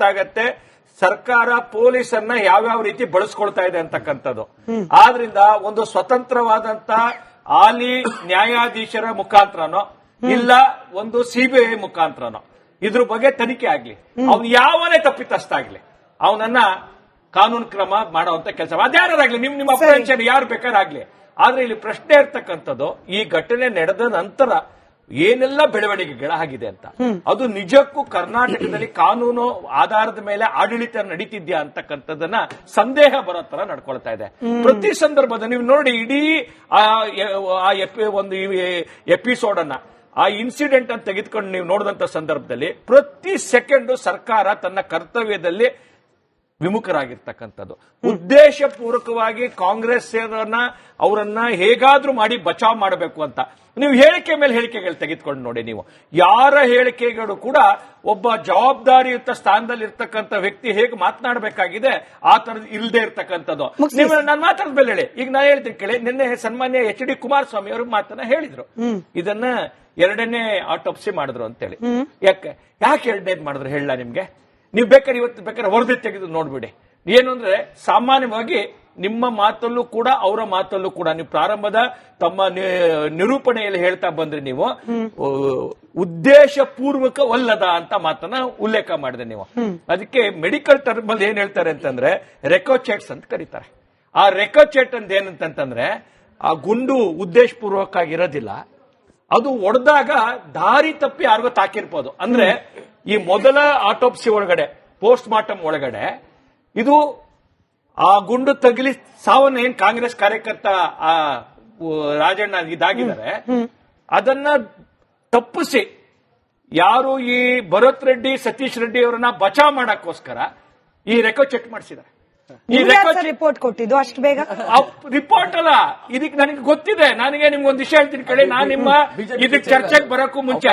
ಆಗತ್ತೆ ಸರ್ಕಾರ ಪೊಲೀಸನ್ನ ಯಾವ್ಯಾವ ರೀತಿ ಬಳಸ್ಕೊಳ್ತಾ ಇದೆ ಅಂತಕ್ಕಂಥದ್ದು. ಆದ್ರಿಂದ ಒಂದು ಸ್ವತಂತ್ರವಾದಂತ ಹಾಲಿ ನ್ಯಾಯಾಧೀಶರ ಮುಖಾಂತರನೋ ಇಲ್ಲ ಒಂದು ಸಿಬಿಐ ಮುಖಾಂತರನೋ ಇದ್ರ ಬಗ್ಗೆ ತನಿಖೆ ಆಗ್ಲಿ, ಅವ್ನು ಯಾವನೇ ತಪ್ಪಿತಸ್ಥ ಆಗ್ಲಿ ಅವನನ್ನ ಕಾನೂನು ಕ್ರಮ ಮಾಡುವಂತ ಕೆಲಸ ಅದ್ಯಾರಾಗ್ಲಿ, ನಿಮ್ಮ ಅಪ್ರೆನ್ಷನ್ ಯಾರು ಬೇಕಾರಾಗ್ಲಿ. ಆದ್ರೆ ಇಲ್ಲಿ ಪ್ರಶ್ನೆ ಇರ್ತಕ್ಕಂಥದ್ದು ಈ ಘಟನೆ ನಡೆದ ನಂತರ ಏನೆಲ್ಲ ಬೆಳವಣಿಗೆಗಳಾಗಿದೆ ಅಂತ. ಅದು ನಿಜಕ್ಕೂ ಕರ್ನಾಟಕದಲ್ಲಿ ಕಾನೂನು ಆಧಾರದ ಮೇಲೆ ಆಡಳಿತ ನಡೀತಿದ್ಯಾ ಅಂತಕ್ಕಂಥದ್ದನ್ನ ಸಂದೇಹ ಬರೋ ತರ ನಡ್ಕೊಳ್ತಾ ಇದೆ. ಪ್ರತಿ ಸಂದರ್ಭದಲ್ಲಿ ನೀವು ನೋಡಿ, ಇಡೀ ಒಂದು ಎಪಿಸೋಡ್ ಅನ್ನ ಆ ಇನ್ಸಿಡೆಂಟ್ ಅನ್ನು ತೆಗೆದುಕೊಂಡು ನೀವು ನೋಡಿದಂತ ಸಂದರ್ಭದಲ್ಲಿ ಪ್ರತಿ ಸೆಕೆಂಡ್ ಸರ್ಕಾರ ತನ್ನ ಕರ್ತವ್ಯದಲ್ಲಿ ವಿಮುಖರಾಗಿರ್ತಕ್ಕಂಥದ್ದು. ಉದ್ದೇಶಪೂರ್ವಕವಾಗಿ ಕಾಂಗ್ರೆಸ್ ಅವರನ್ನ ಹೇಗಾದ್ರೂ ಮಾಡಿ ಬಚಾವ್ ಮಾಡಬೇಕು ಅಂತ. ನೀವು ಹೇಳಿಕೆ ಮೇಲೆ ಹೇಳಿಕೆಗಳು ತೆಗೆದುಕೊಂಡು ನೋಡಿ, ನೀವು ಯಾರ ಹೇಳಿಕೆಗಳು ಕೂಡ ಒಬ್ಬ ಜವಾಬ್ದಾರಿಯುತ ಸ್ಥಾನದಲ್ಲಿ ಇರ್ತಕ್ಕಂಥ ವ್ಯಕ್ತಿ ಹೇಗೆ ಮಾತನಾಡಬೇಕಾಗಿದೆ ಆ ತರದ್ ಇಲ್ಲದೆ ಇರ್ತಕ್ಕಂಥದ್ದು. ನೀವು ನಾನು ಮಾತಾಡಿದ ಮೇಲೆ ಹೇಳಿ, ಈಗ ನಾನು ಹೇಳ್ತೀನಿ ಕೇಳಿ, ನಿನ್ನೆ ಸನ್ಮಾನ್ಯ ಎಚ್ ಡಿ ಕುಮಾರಸ್ವಾಮಿ ಅವರು ಮಾತನ್ನ ಹೇಳಿದ್ರು, ಇದನ್ನ 2ನೇ ಆಟೋಪ್ಸಿ ಮಾಡಿದ್ರು ಅಂತೇಳಿ. ಯಾಕೆ ಎರಡನೇದು ಮಾಡಿದ್ರು ಹೇಳ ನಿಮ್ಗೆ? ನೀವು ಬೇಕಾದ್ರೆ ಇವತ್ತು ಬೇಕಾದ್ರೆ ವರದಿ ತೆಗೆದು ನೋಡ್ಬಿಡಿ. ಏನು ಅಂದ್ರೆ ಸಾಮಾನ್ಯವಾಗಿ ನಿಮ್ಮ ಮಾತಲ್ಲೂ ಕೂಡ ಅವರ ಮಾತಲ್ಲೂ ಕೂಡ ನೀವು ಪ್ರಾರಂಭದ ತಮ್ಮ ನಿರೂಪಣೆಯಲ್ಲಿ ಹೇಳ್ತಾ ಬಂದ್ರೆ ನೀವು ಉದ್ದೇಶಪೂರ್ವಕವಲ್ಲದ ಅಂತ ಮಾತನ್ನ ಉಲ್ಲೇಖ ಮಾಡಿದೆ ನೀವು. ಅದಕ್ಕೆ ಮೆಡಿಕಲ್ ಟರ್ಮ್ ಅಲ್ಲಿ ಏನ್ ಹೇಳ್ತಾರೆ ಅಂತಂದ್ರೆ ರೆಕೋಚೆಟ್ಸ್ ಅಂತ ಕರೀತಾರೆ. ಆ ರೆಕೋಚೆಟ್ ಅಂತ ಏನಂತಂದ್ರೆ ಆ ಗುಂಡು ಉದ್ದೇಶಪೂರ್ವಕ ಆಗಿರೋದಿಲ್ಲ, ಅದು ಒಡೆದಾಗ ದಾರಿ ತಪ್ಪಿ ಯಾರಿಗೋ ತಾಕಿರ್ಬೋದು. ಅಂದ್ರೆ ಈ ಮೊದಲ ಆಟೋಪ್ಸಿ ಒಳಗಡೆ, ಪೋಸ್ಟ್ ಮಾರ್ಟಮ್ ಒಳಗಡೆ ಇದು ಆ ಗುಂಡು ತಗಲಿ ಸಾವನ್ನ ಏನ್ ಕಾಂಗ್ರೆಸ್ ಕಾರ್ಯಕರ್ತ ರಾಜಣ್ಣ ಇದಾಗಿದ್ದಾರೆ ಅದನ್ನ ತಪ್ಪಿಸಿ ಯಾರು ಈ ಭರತ್ ರೆಡ್ಡಿ ಸತೀಶ್ ರೆಡ್ಡಿ ಅವರನ್ನ ಬಚಾವ್ ಮಾಡಕ್ಕೋಸ್ಕರ ಈ ರೆಕೋ ಚೆಕ್ ಮಾಡಿಸಿದ್ದಾರೆ. ರಿಪೋರ್ಟ್ ಕೊಟ್ಟಿದ್ದು ಅಷ್ಟು ಬೇಗ ರಿಪೋರ್ಟ್ ಅಲ್ಲ, ಇದಕ್ಕೆ ನನಗೆ ಗೊತ್ತಿದೆ. ನನಗೆ ನಿಮ್ಗೊಂದು ವಿಷಯ ಹೇಳ್ತೀನಿ ಕೇಳಿ, ನಾನು ನಿಮ್ಮ ಇದಕ್ಕೆ ಚರ್ಚೆಗೆ ಬರೋಕ್ಕೂ ಮುಂಚೆ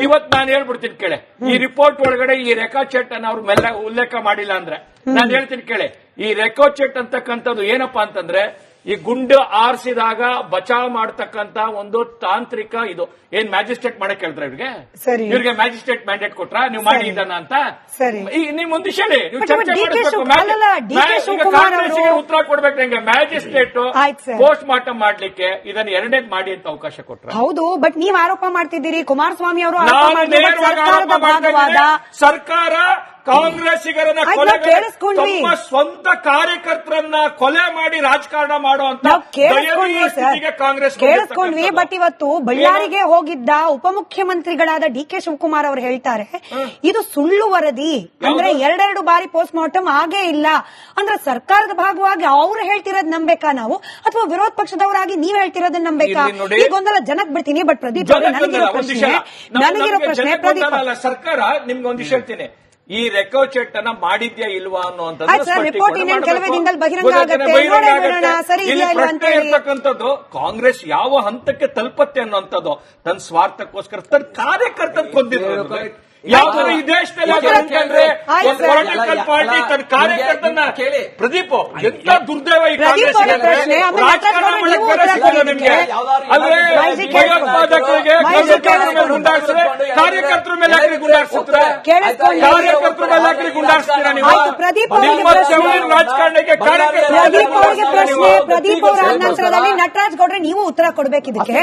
ಇವತ್ತು ನಾನು ಹೇಳ್ಬಿಡ್ತೀನಿ ಕೇಳಿ, ಈ ರಿಪೋರ್ಟ್ ಒಳಗಡೆ ಈ ರೆಕಾಚೆಟ್ ಅನ್ನ ಅವ್ರ ಮೇಲೆ ಉಲ್ಲೇಖ ಮಾಡಿಲ್ಲ ಅಂದ್ರೆ ನಾನು ಹೇಳ್ತೀನಿ ಕೇಳಿ. ಈ ರೆಕೋಚೆಟ್ ಅಂತಕ್ಕಂಥದ್ದು ಏನಪ್ಪಾ ಅಂತಂದ್ರೆ ಈ ಗುಂಡು ಆರಿಸಿದಾಗ ಬಚಾವ್ ಮಾಡತಕ್ಕಂತ ಒಂದು ತಾಂತ್ರಿಕ ಇದು. ಏನ್ ಮ್ಯಾಜಿಸ್ಟ್ರೇಟ್ ಮಾಡಕ್ ಹೇಳ್ತಾರೆ ಇವ್ರಿಗೆ ಮ್ಯಾಜಿಸ್ಟ್ರೇಟ್ ಮ್ಯಾಂಡೇಟ್ ಕೊಟ್ರ ನೀವು ಮಾಡಿ ಇದನ್ನ ಅಂತ. ನಿಮ್ ಒಂದು ವಿಷಯ ಹೇಳಿ, ನೀವು ಚರ್ಚೆ ಮಾಡಬೇಕು, ಕಾಂಗ್ರೆಸ್ಗೆ ಉತ್ತರ ಕೊಡ್ಬೇಕು. ನಂಗೆ ಮ್ಯಾಜಿಸ್ಟ್ರೇಟ್ ಪೋಸ್ಟ್ ಮಾರ್ಟಮ್ ಮಾಡ್ಲಿಕ್ಕೆ ಇದನ್ನ 2ನೇದು ಮಾಡಿ ಅಂತ ಅವಕಾಶ ಕೊಟ್ರ. ಹೌದು, ಬಟ್ ನೀವ್ ಆರೋಪ ಮಾಡ್ತಿದ್ದೀರಿ, ಕುಮಾರಸ್ವಾಮಿ ಅವರು ಸರ್ಕಾರ ಕಾಂಗ್ರೆಸ್ಸಿಗರನ್ನ ತಮ್ಮ ಸ್ವಂತ ಕಾರ್ಯಕರ್ತರನ್ನ ಕೊಲೆ ಮಾಡಿ ರಾಜಕಾರಣ ಮಾಡುವಂತ ಕಾಂಗ್ರೆಸ್ ಕೇಳಿಸ್ಕೊಂಡ್ವಿ. ಬಟ್ ಇವತ್ತು ಬಳ್ಳಾರಿಗೆ ಹೋಗಿದ್ದ ಉಪಮುಖ್ಯಮಂತ್ರಿಗಳಾದ ಡಿ ಕೆ ಶಿವಕುಮಾರ್ ಅವರು ಹೇಳ್ತಾರೆ ಇದು ಸುಳ್ಳು ವರದಿ, ಅಂದ್ರೆ 2 ಬಾರಿ ಪೋಸ್ಟ್ ಮಾರ್ಟಮ್ ಆಗೇ ಇಲ್ಲ ಅಂದ್ರೆ ಸರ್ಕಾರದ ಭಾಗವಾಗಿ ಅವ್ರು ಹೇಳ್ತಿರೋದ್ ನಂಬೇಕಾ ನಾವು, ಅಥವಾ ವಿರೋಧ ಪಕ್ಷದವರಾಗಿ ನೀವ್ ಹೇಳ್ತಿರೋದನ್ನ ನಂಬೇಕಾ? ಈ ಗೊಂದಲ ಜನಕ್ ಬಿಡ್ತೀನಿ. ಬಟ್ ಪ್ರದೀಪ್ ನನಗಿರೋ ಪ್ರಶ್ನೆ ಪ್ರದೀಪ್, ಸರ್ಕಾರ ನಿಮ್ಗೆ ಒಂದು ವಿಷಯ ಹೇಳ್ತೀನಿ, ಈ ರೆಕೋಚೆಟ್ ಅನ್ನ ಮಾಡಿದ್ಯಾ ಇಲ್ವಾ ಇರ್ತಕ್ಕಂಥದ್ದು ಕಾಂಗ್ರೆಸ್ ಯಾವ ಹಂತಕ್ಕೆ ತಲುಪತ್ತೆ ಅನ್ನೋಂಥದ್ದು ತನ್ನ ಸ್ವಾರ್ಥಕ್ಕೋಸ್ಕರ ತನ್ನ ಕಾರ್ಯಕರ್ತರ ಕೊಂದಿದ್ರು. ಯಾವ್ದಾದ್ರು ಈ ದೇಶದಲ್ಲಿ ಪೊಲಿಟಿಕಲ್ ಪಾರ್ಟಿ ತನ್ನ ಕಾರ್ಯಕರ್ತನ ಪ್ರದೀಪ್ ಎಂತ ದುರ್ದೈವ ಈ ಕಾಂಗ್ರೆಸ್ ರಾಜಕಾರಣ ನಿಮ್ಗೆ ಅಂದ್ರೆ ಭಯೋತ್ಪಾದಕರಿಗೆ ಗುಂಡಾಡ್ಸಿದ್ರೆ ಕಾರ್ಯಕರ್ತರ ಮೇಲೆ ಹಾಕಿ ಗುಂಡಾಡ್ಸಿದ್ರೆ ಕಾರ್ಯಕರ್ತರ ಮೇಲೆ ಹಾಕಿ ಗುಂಡಾಡ್ಸ್ತೀರಾ ನೀವು? ನಿಮ್ಮ ರಾಜಕಾರಣಕ್ಕೆ ಪ್ರದೀಪ್ ಅವರ ನಂತರದಲ್ಲಿ ನಟರಾಜ್ ಗೌಡ್ರೆ ನೀವು ಉತ್ತರ ಕೊಡ್ಬೇಕು ಇದಕ್ಕೆ.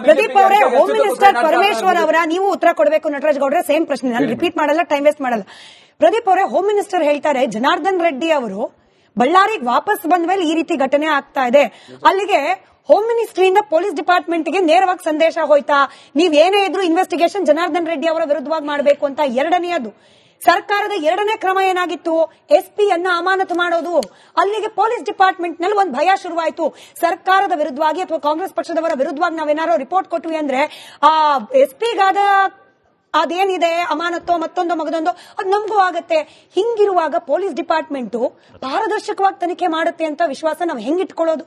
ಪ್ರದೀಪ್ ಅವರೇ, ಹೋಮ್ ಮಿನಿಸ್ಟರ್ ಪರಮೇಶ್ವರ್ ಅವರ ನೀವು ಉತ್ತರ ಕೊಡಬೇಕು. ನಟರಾಜ್ ಗೌಡ್ರೆ ಸೇಮ್ ಪ್ರಶ್ನೆ, ನಾನು ರಿಪೀಟ್ ಮಾಡಲ್ಲ, ಟೈಮ್ ವೇಸ್ಟ್ ಮಾಡಲ್ಲ. ಪ್ರದೀಪ್ ಅವರೇ, ಹೋಮ್ ಮಿನಿಸ್ಟರ್ ಹೇಳ್ತಾರೆ ಜನಾರ್ದನ್ ರೆಡ್ಡಿ ಅವರು ಬಳ್ಳಾರಿಗೆ ವಾಪಸ್ ಬಂದ ಮೇಲೆ ಈ ರೀತಿ ಘಟನೆ ಆಗ್ತಾ ಇದೆ. ಅಲ್ಲಿಗೆ ಹೋಮ್ ಮಿನಿಸ್ಟ್ರಿಯಿಂದ ಪೊಲೀಸ್ ಡಿಪಾರ್ಟ್ಮೆಂಟ್ಗೆ ನೇರವಾಗಿ ಸಂದೇಶ ಹೋಯ್ತಾ, ನೀವ್ ಏನೇ ಇದ್ರು ಇನ್ವೆಸ್ಟಿಗೇಷನ್ ಜನಾರ್ದನ್ ರೆಡ್ಡಿ ಅವರ ವಿರುದ್ಧವಾಗಿ ಮಾಡಬೇಕು ಅಂತ? 2ನೇದು, ಸರ್ಕಾರದ 2ನೇ ಕ್ರಮ ಏನಾಗಿತ್ತು? SP ಅನ್ನ ಅಮಾನತು ಮಾಡೋದು. ಅಲ್ಲಿಗೆ ಪೊಲೀಸ್ ಡಿಪಾರ್ಟ್ಮೆಂಟ್ ನಲ್ಲಿ ಒಂದು ಭಯ ಶುರುವಾಯಿತು, ಸರ್ಕಾರದ ವಿರುದ್ಧವಾಗಿ ಅಥವಾ ಕಾಂಗ್ರೆಸ್ ಪಕ್ಷದವರ ವಿರುದ್ಧವಾಗಿ ನಾವೇನಾದ್ರು ರಿಪೋರ್ಟ್ ಕೊಟ್ವಿ ಅಂದ್ರೆ ಆ SP-ಗಾದ ಅದೇನಿದೆ ಅಮಾನತ್ತೋ ಮತ್ತೊಂದು ಮಗದೊಂದು ಅದು ನಮಗೂ ಆಗತ್ತೆ. ಹಿಂಗಿರುವಾಗ ಪೊಲೀಸ್ ಡಿಪಾರ್ಟ್ಮೆಂಟ್ ಪಾರದರ್ಶಕವಾಗಿ ತನಿಖೆ ಮಾಡುತ್ತೆ ಅಂತ ವಿಶ್ವಾಸ ನಾವು ಹೆಂಗಿಟ್ಕೊಳ್ಳೋದು?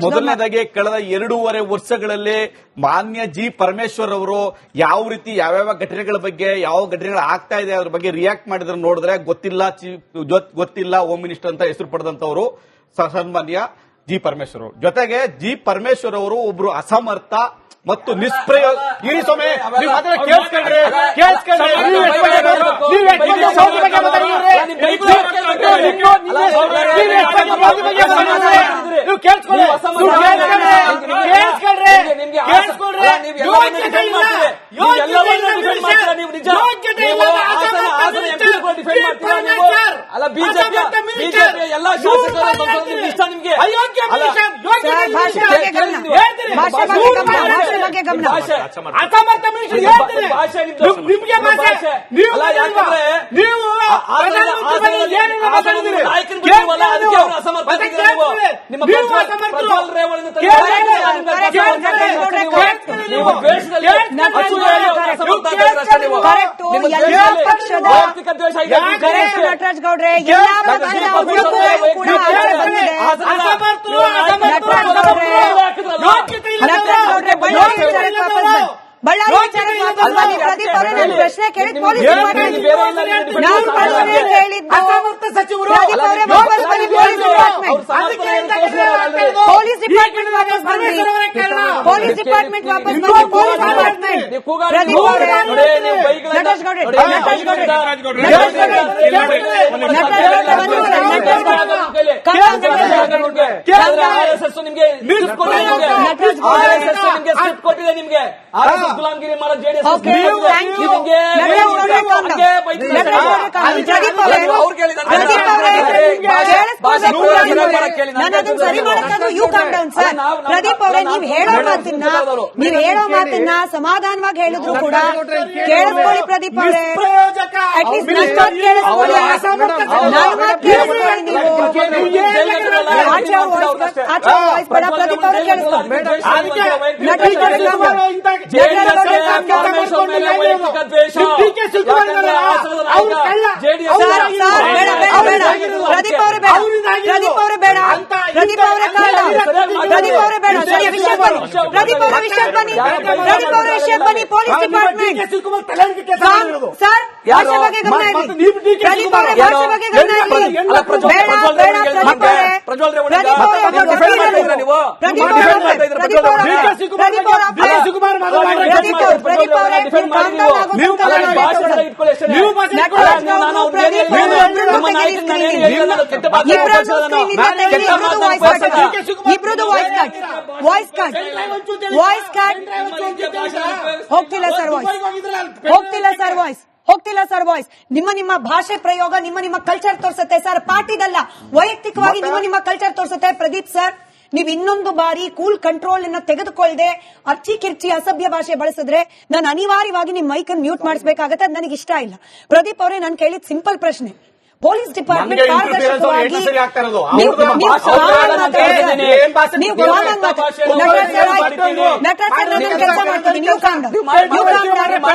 ಮೊದಲನೇದಾಗಿ ಕಳೆದ 2.5 ವರ್ಷಗಳಲ್ಲಿ ಮಾನ್ಯ ಜಿ ಪರಮೇಶ್ವರ್ ಅವರು ಯಾವ ರೀತಿ ಯಾವ್ಯಾವ ಘಟನೆಗಳ ಬಗ್ಗೆ ಯಾವ ಘಟನೆಗಳು ಆಗ್ತಾ ಇದೆ ಅದ್ರ ಬಗ್ಗೆ ರಿಯಾಕ್ಟ್ ಮಾಡಿದ್ರೆ ನೋಡಿದ್ರೆ ಗೊತ್ತಿಲ್ಲ ಹೋಮ್ ಮಿನಿಸ್ಟರ್ ಅಂತ ಹೆಸರು ಪಡೆದಂತವರು ಸನ್ಮಾನ್ಯ ಜಿ ಪರಮೇಶ್ವರ್ ಅವರು. ಜೊತೆಗೆ ಜಿ ಪರಮೇಶ್ವರ್ ಅವರು ಒಬ್ರು ಅಸಮರ್ಥ ಮತ್ತು ನಿಷ್ಪ್ರಯೋಗ. ಇರಿ ಸ್ವಾಮಿ, ನೀವು ಮಾತ್ರ ಕೇಳಿಸ್ಕೊಂಡ್ರಿ. ಬಗ್ಗೆ ಗಮನ. ನಟರಾಜ್ ಗೌಡ್ರೆ ಎಲ್ಲಾ ಪಕ್ಷದ ಹುಡುಗರು ಕೂಡ ಆಚೆ ಬಂದಿದೆ. ಬಳ್ಳಾರಿ ವಿಚಾರಕ್ಕೆ ವಾಪಸ್ ಬನ್ನಿ. ಪ್ರದೀಪ್ ಅವರೇ, ನಾನು ಪ್ರಶ್ನೆ ಕೇಳಿದ್ ಪೊಲೀಸ್ ಡಿಪಾರ್ಟ್ಮೆಂಟ್. ನಾನು ಪ್ರಶ್ನೆ ಕೇಳಿದ್ದು ಪ್ರದೀಪ್ ಅವರೇ ವಾಪಸ್ ಬನ್ನಿ. ಪೊಲೀಸ್ ಡಿಪಾರ್ಟ್ಮೆಂಟ್ ವಾಪಸ್ ಬನ್ನಿ. ಪೊಲೀಸ್ ಡಿಪಾರ್ಟ್ಮೆಂಟ್ ವಾಪಸ್ ಬನ್ನಿ. ಪೊಲೀಸ್ ಡಿಪಾರ್ಟ್ಮೆಂಟ್ ಪ್ರದೀಪ್ ಅವರೇ, ನಟರಾಜ್ ಗೌಡ್ರೆ ನಿಮ್ಗೆ ಗುಲಾಮಗಿರಿ ಮಾಡೋ ಜೆಡಿಎಸ್ ಪ್ರದೀಪ್ ಅವರೇ, ನೀವ್ ಹೇಳೋ ಮಾತನ್ನ ಸಮಾಧಾನವಾಗಿ ಹೇಳಿದ್ರು ಕೂಡ ಕೇಳಿಸ್ಕೊಳ್ಳಿ. ಪ್ರದೀಪ್ ಅವರೇ, ಅಟ್ಲೀಸ್ಟ್ ನನ್ನ ಮಾತು ಕೇಳಿಸ್ಕೊಳ್ಳಿ. ನನ್ನ ಮಾತು ಕೇಳಿಸ್ಕೊಳ್ಳಿ. ನೀವು ಆಚೆ ವಾಯ್ಸ್ ಬೇಡ. ಪ್ರದೀಪ್ ಅವರೇ ಕೇಳಿಸ್ಕೊಳ್ಳಿ. ಪ್ರದೀಪ್ ಅವರೇ ಬೇಡ. ಪ್ರದೀಪ್ ಅವರೇ ಬೇಡ. ಪ್ರದೀಪ್ ಅವರೇ ಕಾರಣ. ಪ್ರದೀಪ್ ಅವರೇ ಬೇಡ. ಸರಿ, ವಿಷಯ ಬನ್ನಿ. ಪ್ರದೀಪ್ ಅವರ ವಿಷಯಕ್ಕೆ ಬನ್ನಿ. ಪ್ರದೀಪ್ ಅವರ ವಿಷಯಕ್ಕೆ ಬನ್ನಿ. ಪೊಲೀಸ್ ಡಿಪಾರ್ಟ್ಮೆಂಟ್ ಸರ್, ಭಾಷೆ ಬಗ್ಗೆ ಗಮನ ಇರಲಿ. ಪ್ರದೀಪ್ ಅವರೇ ಭಾಷೆ ಬಗ್ಗೆ ಗಮನ ಇರಲಿ. ಬೇಡ ಬೇಡ. ಪ್ರದೀಪ್ ಅವರೇ, ಪ್ರದೀಪ್ ಅವರೇ ಇಬ್ರದ್ದು ವಾಯ್ಸ್ ಕಟ್. ಹೋಗ್ತಿಲ್ಲ ಸರ್ ವಾಯ್ಸ್. ಹೋಗ್ತಿಲ್ಲ ಸರ್ ವಾಯ್ಸ್. ನಿಮ್ಮ ಭಾಷೆ ಪ್ರಯೋಗ ನಿಮ್ಮ ಕಲ್ಚರ್ ತೋರಿಸುತ್ತೆ ಸರ್. ಪಾರ್ಟಿದಲ್ಲ, ವೈಯಕ್ತಿಕವಾಗಿ ನಿಮ್ಮ ಕಲ್ಚರ್ ತೋರಿಸುತ್ತೆ. ಪ್ರದೀಪ್ ಸರ್, ನೀವು ಇನ್ನೊಂದು ಬಾರಿ ಕೂಲ್ ಕಂಟ್ರೋಲ್ ಅನ್ನ ತೆಗೆದುಕೊಳ್ಳದೆ ಅರ್ಚಿ ಕಿರ್ಚಿ ಅಸಭ್ಯ ಭಾಷೆ ಬಳಸಿದ್ರೆ ನಾನು ಅನಿವಾರ್ಯವಾಗಿ ನಿಮ್ ಮೈಕ್ ಅನ್ನು ಮ್ಯೂಟ್ ಮಾಡಿಸಬೇಕಾಗತ್ತೆ. ಅದು ನನಗೆ ಇಷ್ಟ ಇಲ್ಲ. ಪ್ರದೀಪ್ ಅವರೇ, ನಾನು ಕೇಳಿದ ಸಿಂಪಲ್ ಪ್ರಶ್ನೆ. ಪೊಲೀಸ್ ಡಿಪಾರ್ಟ್ಮೆಂಟ್ ಪಾರದರ್ಶಕವಾಗಿ ನಟರಾಜ್ ಕೆಲಸ ಮಾಡ್ತೀನಿ. ನೀವು